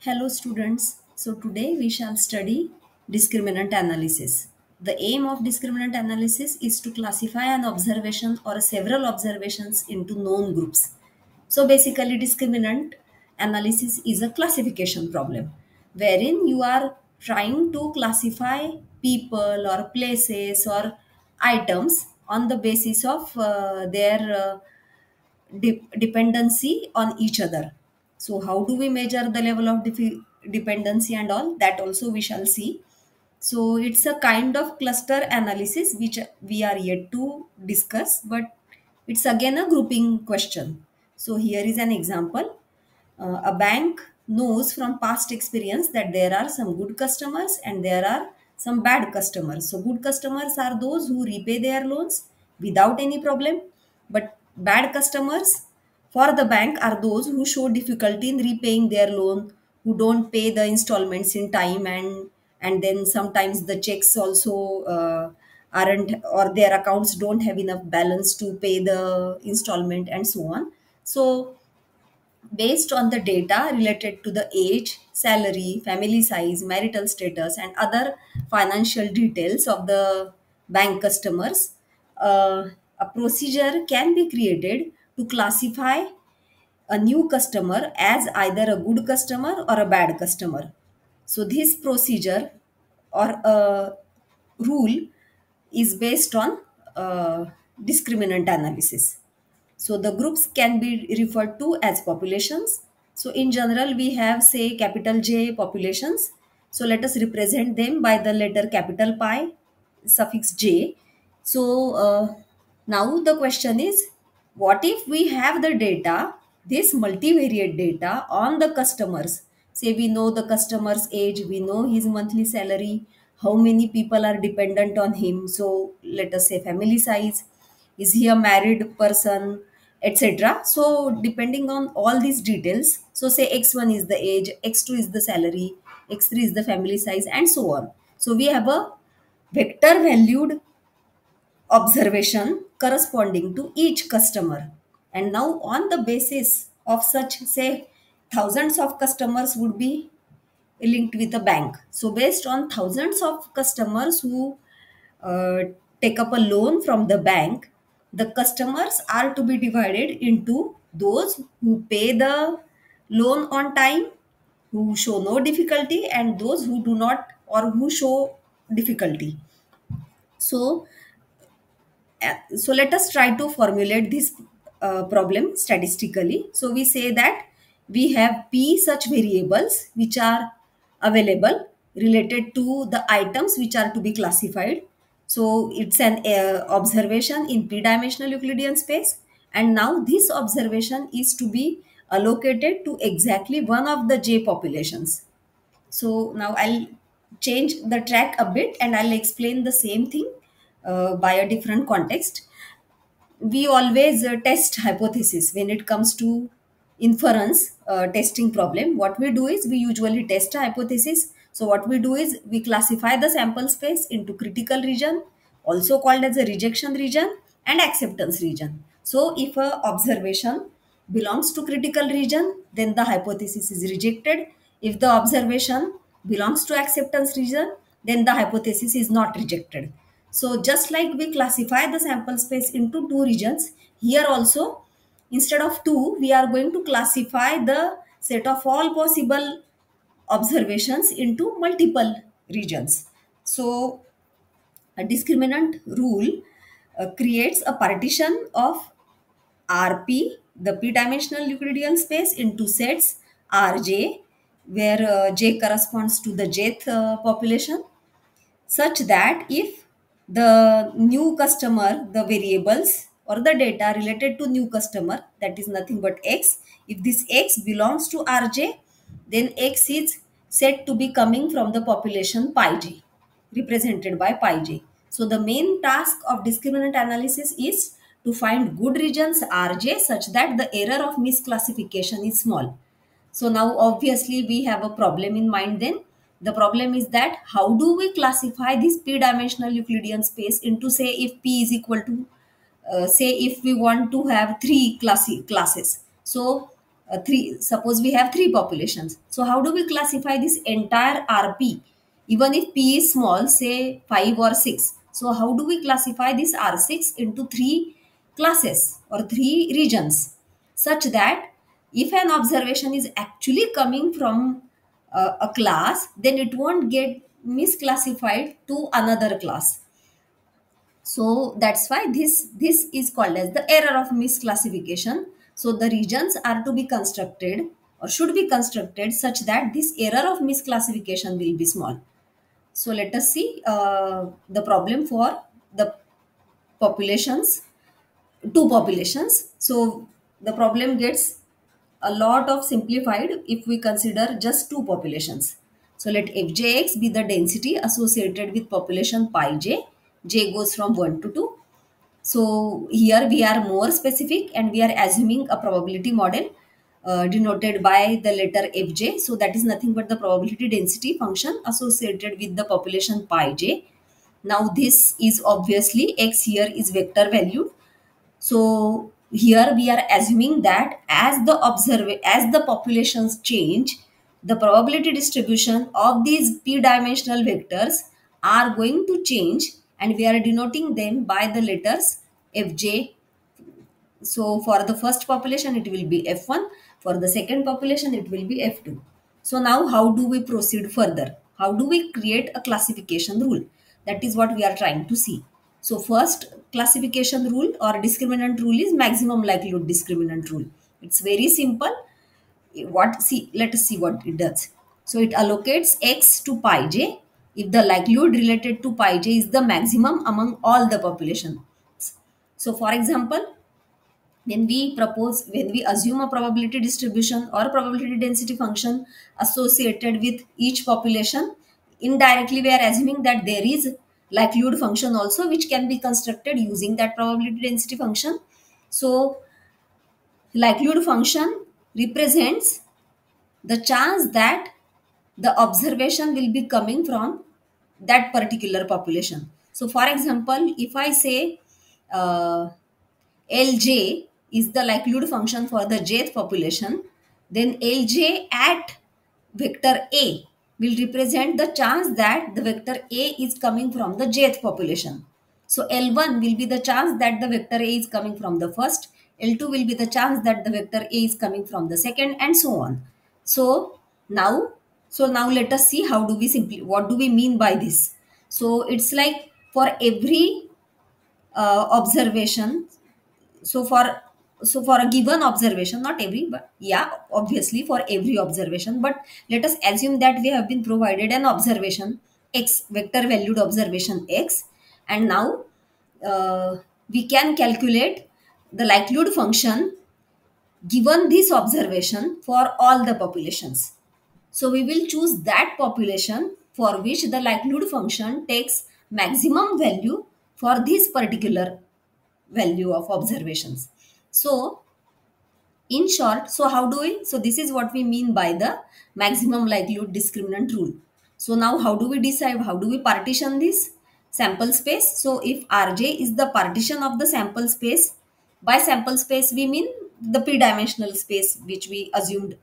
Hello students. So today we shall study discriminant analysis. The aim of discriminant analysis is to classify an observation or several observations into known groups. So basically discriminant analysis is a classification problem wherein you are trying to classify people or places or items on the basis of their dependency on each other. So, how do we measure the level of dependency and all? That also we shall see. So, it's a kind of cluster analysis which we are yet to discuss, but it's again a grouping question. So, here is an example. A bank knows from past experience that there are some good customers and there are some bad customers. So, good customers are those who repay their loans without any problem, but bad customers for the bank are those who show difficulty in repaying their loan, who don't pay the installments in time, and then sometimes the checks also aren't, or their accounts don't have enough balance to pay the installment and so on. So based on the data related to the age, salary, family size, marital status, and other financial details of the bank customers, a procedure can be created to classify a new customer as either a good customer or a bad customer. So, this procedure or a rule is based on discriminant analysis. So the groups can be referred to as populations. So in general, we have say capital J populations. So let us represent them by the letter capital pi suffix J. So now the question is, what if we have the data, this multivariate data on the customers? Say we know the customer's age, we know his monthly salary, how many people are dependent on him. So let us say family size, is he a married person, etc. So depending on all these details, so say x1 is the age, x2 is the salary, x3 is the family size, and so on. So we have a vector valued observation corresponding to each customer. And now on the basis of such, say, thousands of customers would be linked with a bank. So based on thousands of customers who uh, take up a loan from the bank, the customers are to be divided into those who pay the loan on time, who show no difficulty, and those who do not or who show difficulty. So so let us try to formulate this problem statistically. So we say that we have p such variables which are available related to the items which are to be classified. So it's an observation in p-dimensional Euclidean space, and now this observation is to be allocated to exactly one of the j populations. So now I'll change the track a bit and I'll explain the same thing by a different context. We always test hypothesis when it comes to inference testing problem. What we do is we usually test a hypothesis. So what we do is we classify the sample space into critical region, also called as a rejection region, and acceptance region. So if a observation belongs to critical region, then the hypothesis is rejected. If the observation belongs to acceptance region, then the hypothesis is not rejected. So just like we classify the sample space into two regions, here also instead of two, we are going to classify the set of all possible observations into multiple regions. So a discriminant rule creates a partition of Rp, the p-dimensional Euclidean space, into sets Rj, where j corresponds to the jth population, such that if the new customer, the variables or the data related to new customer, that is nothing but x, if this x belongs to Rj, then x is said to be coming from the population pi j, represented by pi j. So the main task of discriminant analysis is to find good regions Rj such that the error of misclassification is small. So now obviously we have a problem in mind then. The problem is that how do we classify this p-dimensional Euclidean space into, say, if p is equal to say if we want to have three classes. So three, suppose we have three populations. So how do we classify this entire RP? Even if P is small, say 5 or 6. So how do we classify this R6 into three classes or three regions, such that if an observation is actually coming from a class, then it won't get misclassified to another class. So that's why this is called as the error of misclassification. So the regions are to be constructed or should be constructed such that this error of misclassification will be small. So let us see the problem for the populations, two populations. So the problem gets a lot of simplified if we consider just two populations. So let fjx be the density associated with population pi j. J goes from 1 to 2. So here we are more specific and we are assuming a probability model denoted by the letter fj. So that is nothing but the probability density function associated with the population pi j. Now this is obviously x here is vector valued. So here we are assuming that as the populations change, the probability distribution of these p-dimensional vectors are going to change, and we are denoting them by the letters fj. So for the first population, it will be F1. For the second population, it will be F2. So now how do we proceed further? How do we create a classification rule? That is what we are trying to see. So first classification rule or discriminant rule is maximum likelihood discriminant rule. It's very simple. Let us see what it does. So it allocates x to pi j if the likelihood related to pi j is the maximum among all the population. So for example, when we assume a probability distribution or probability density function associated with each population, indirectly we are assuming that there is likelihood function also which can be constructed using that probability density function. So likelihood function represents the chance that the observation will be coming from that particular population. So for example, if I say uh, Lj is the likelihood function for the jth population, then Lj at vector A will represent the chance that the vector A is coming from the jth population. So L1 will be the chance that the vector A is coming from the first, L2 will be the chance that the vector A is coming from the second, and so on. So now, now let us see how do we what do we mean by this. So it's like for every observation, so for a given observation, not every, but yeah, obviously for every observation, but let us assume that we have been provided an observation x, vector valued observation x, and now we can calculate the likelihood function given this observation for all the populations. So we will choose that population for which the likelihood function takes maximum value for this particular value of observations. So in short, so how do we, so this is what we mean by the maximum likelihood discriminant rule. So now how do we decide, how do we partition this sample space? So if Rj is the partition of the sample space, by sample space we mean the p-dimensional space which we assumed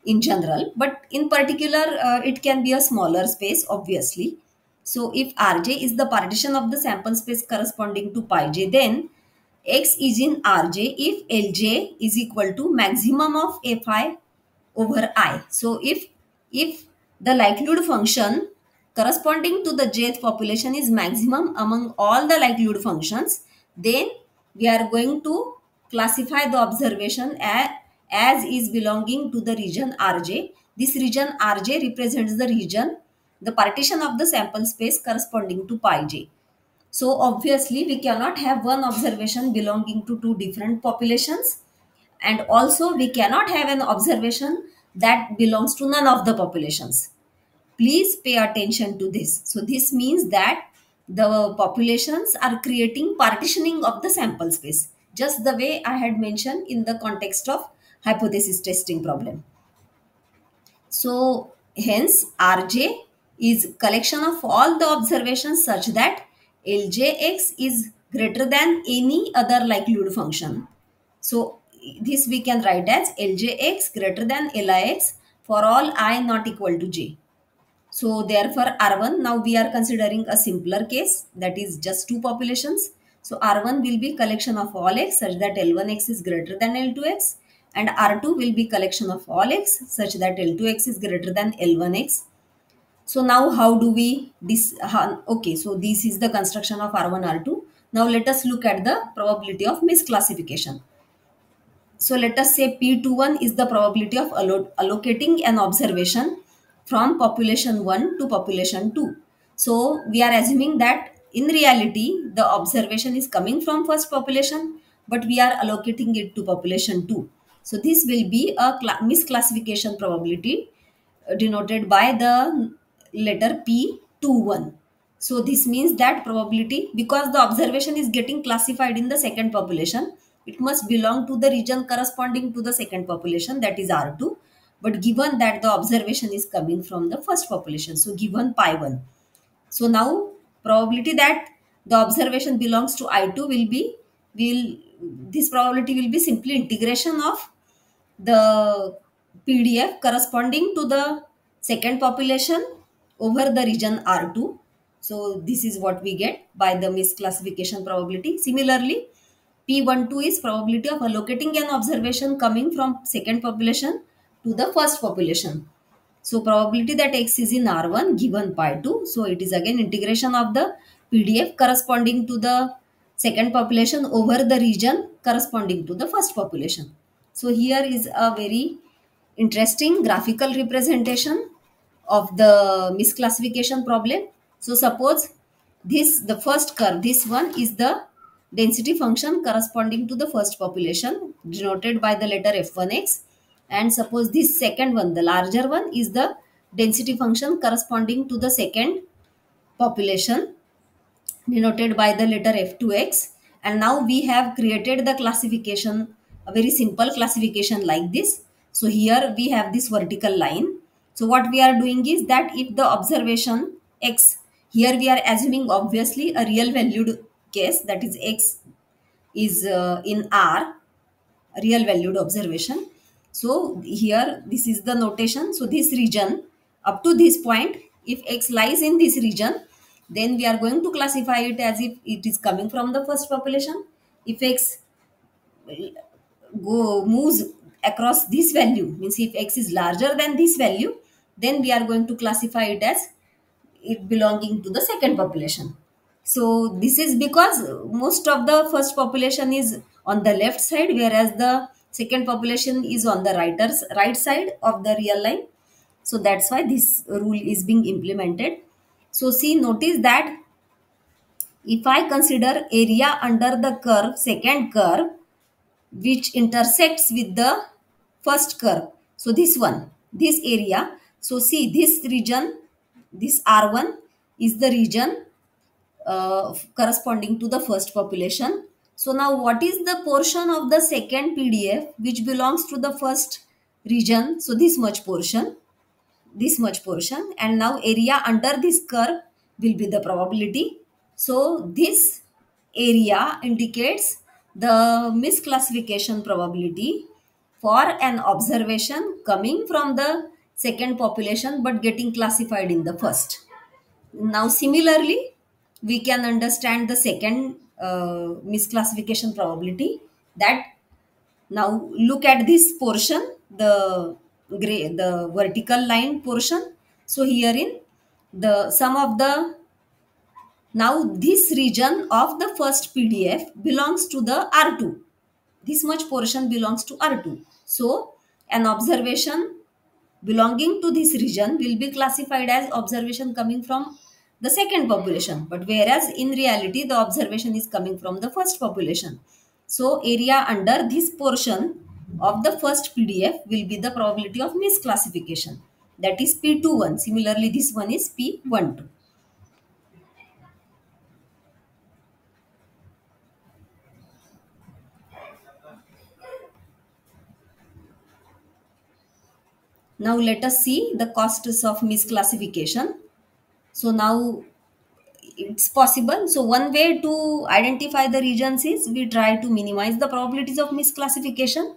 in general, but in particular it can be a smaller space obviously. So if Rj is the partition of the sample space corresponding to pi j, then x is in Rj if Lj is equal to maximum of Fi over I. So if the likelihood function corresponding to the jth population is maximum among all the likelihood functions, then we are going to classify the observation as is belonging to the region Rj. This region Rj represents the region, the partition of the sample space corresponding to pi j. So obviously we cannot have one observation belonging to two different populations, and also we cannot have an observation that belongs to none of the populations. Please pay attention to this. So this means that the populations are creating partitioning of the sample space, just the way I had mentioned in the context of hypothesis testing problem. So hence Rj is collection of all the observations such that Ljx is greater than any other likelihood function. So this we can write as Ljx greater than Lix for all I not equal to j. So therefore R1, now we are considering a simpler case, that is just two populations. So R1 will be collection of all x such that L1x is greater than L2x, and R2 will be collection of all x such that L2x is greater than L1x. So now how do we this? Okay, so this is the construction of R1 R2. Now let us look at the probability of misclassification. So let us say P21 is the probability of allocating an observation from population 1 to population 2. So we are assuming that in reality the observation is coming from first population, but we are allocating it to population 2. So this will be a misclassification probability denoted by the letter P21. So this means that probability, because the observation is getting classified in the second population, it must belong to the region corresponding to the second population, that is R2. But given that the observation is coming from the first population, so given pi1. So now probability that the observation belongs to I2 will be, this probability will be simply integration of the PDF corresponding to the second population over the region R2. So this is what we get by the misclassification probability. Similarly, P12 is probability of allocating an observation coming from second population to the first population. So probability that X is in R1 given pi 2. So it is again integration of the PDF corresponding to the second population over the region corresponding to the first population. So here is a very interesting graphical representation of the misclassification problem. So suppose this, the first curve, this one is the density function corresponding to the first population denoted by the letter f1x, and suppose this second one, the larger one, is the density function corresponding to the second population denoted by the letter f2x. And now we have created the classification, a very simple classification like this. So here we have this vertical line. So what we are doing is that if the observation x, here we are assuming obviously a real valued case, that is x is in R, real valued observation. So here this is the notation. So this region up to this point, if x lies in this region, then we are going to classify it as if it is coming from the first population. If x moves across this value, means if x is larger than this value, then we are going to classify it as it belonging to the second population. So this is because most of the first population is on the left side, whereas the second population is on the right side of the real line. So that's why this rule is being implemented. So see, notice that if I consider area under the curve, second curve, which intersects with the first curve. So this one, this area. So see, this region, this R1 is the region corresponding to the first population. So now what is the portion of the second PDF which belongs to the first region? So this much portion, and now area under this curve will be the probability. So this area indicates the misclassification probability for an observation coming from the second population but getting classified in the first. Now similarly, we can understand the second misclassification probability, that now look at this portion, the gray, the vertical line portion. So herein the sum of the, now this region of the first PDF belongs to the R2. This much portion belongs to R2. So an observation belonging to this region will be classified as observation coming from the second population, but whereas in reality the observation is coming from the first population. So area under this portion of the first PDF will be the probability of misclassification, that is P21. Similarly this one is P12. Now let us see the costs of misclassification. So now it's possible. So one way to identify the regions is we try to minimize the probabilities of misclassification,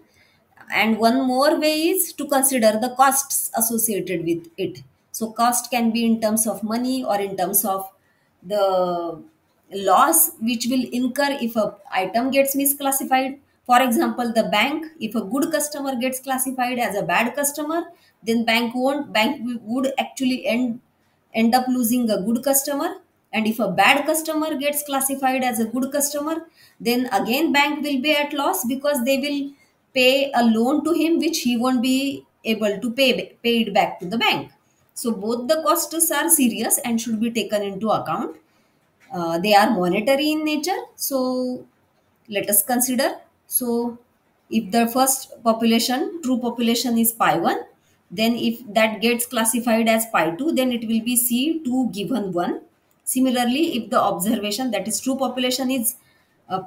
and one more way is to consider the costs associated with it. So cost can be in terms of money or in terms of the loss which will incur if a item gets misclassified. For example, the bank, if a good customer gets classified as a bad customer, then bank would actually end up losing a good customer. And if a bad customer gets classified as a good customer, then again bank will be at loss because they will pay a loan to him which he won't be able to pay it back to the bank. So both the costs are serious and should be taken into account. They are monetary in nature. So let us consider. So if the first population, true population is pi 1, then if that gets classified as pi 2, then it will be C2 given 1. Similarly, if the observation, that is true population, is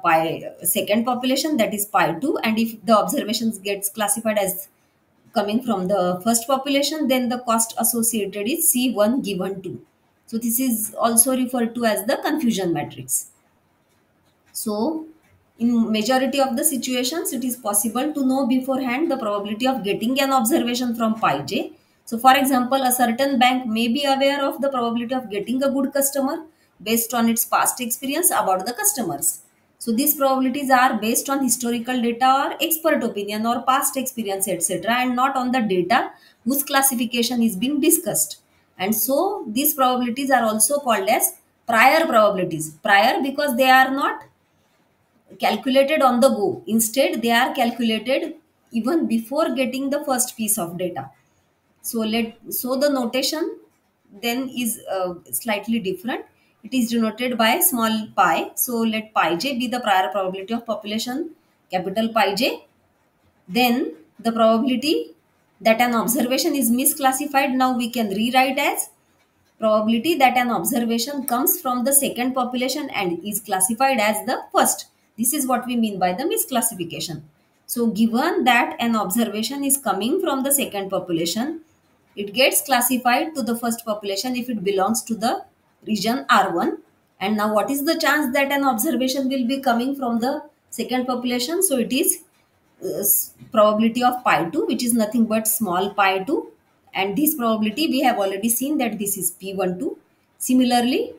pi second population, that is pi 2, and if the observations gets classified as coming from the first population, then the cost associated is C1 given 2. So this is also referred to as the confusion matrix. So, in majority of the situations, it is possible to know beforehand the probability of getting an observation from pi j. So, for example, a certain bank may be aware of the probability of getting a good customer based on its past experience about the customers. So, these probabilities are based on historical data or expert opinion or past experience, etc., and not on the data whose classification is being discussed. And so, these probabilities are also called as prior probabilities. Prior because they are not calculated on the go. Instead, they are calculated even before getting the first piece of data. So the notation then is slightly different. It is denoted by small pi. So let pi j be the prior probability of population, capital Pi j. Then the probability that an observation is misclassified, now we can rewrite as probability that an observation comes from the second population and is classified as the first. This is what we mean by the misclassification. So given that an observation is coming from the second population, it gets classified to the first population if it belongs to the region R1. And now what is the chance that an observation will be coming from the second population? So it is probability of pi 2, which is nothing but small pi 2, and this probability we have already seen that this is p12. Similarly,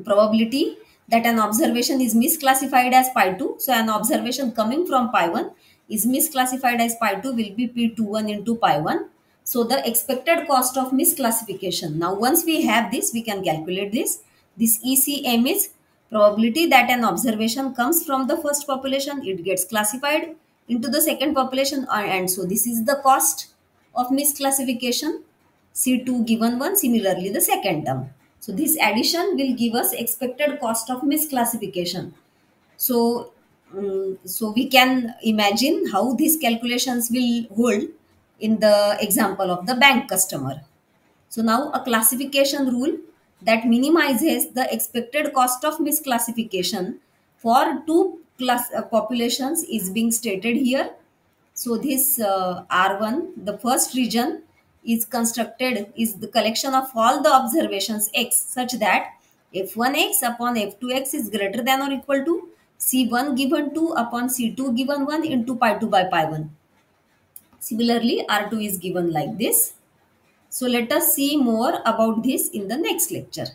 probability that an observation is misclassified as pi 2, so an observation coming from pi 1 is misclassified as pi 2, will be p21 into pi 1. So the expected cost of misclassification, now once we have this, we can calculate this ECM is probability that an observation comes from the first population, it gets classified into the second population, and so this is the cost of misclassification, C2 given 1. Similarly, the second term. So this addition will give us expected cost of misclassification. So we can imagine how these calculations will hold in the example of the bank customer. So now a classification rule that minimizes the expected cost of misclassification for two populations is being stated here. So this R1, the first region, is constructed, is the collection of all the observations x such that f1x upon f2x is greater than or equal to c1 given 2 upon c2 given 1 into pi 2 by pi 1. Similarly, R2 is given like this. So let us see more about this in the next lecture.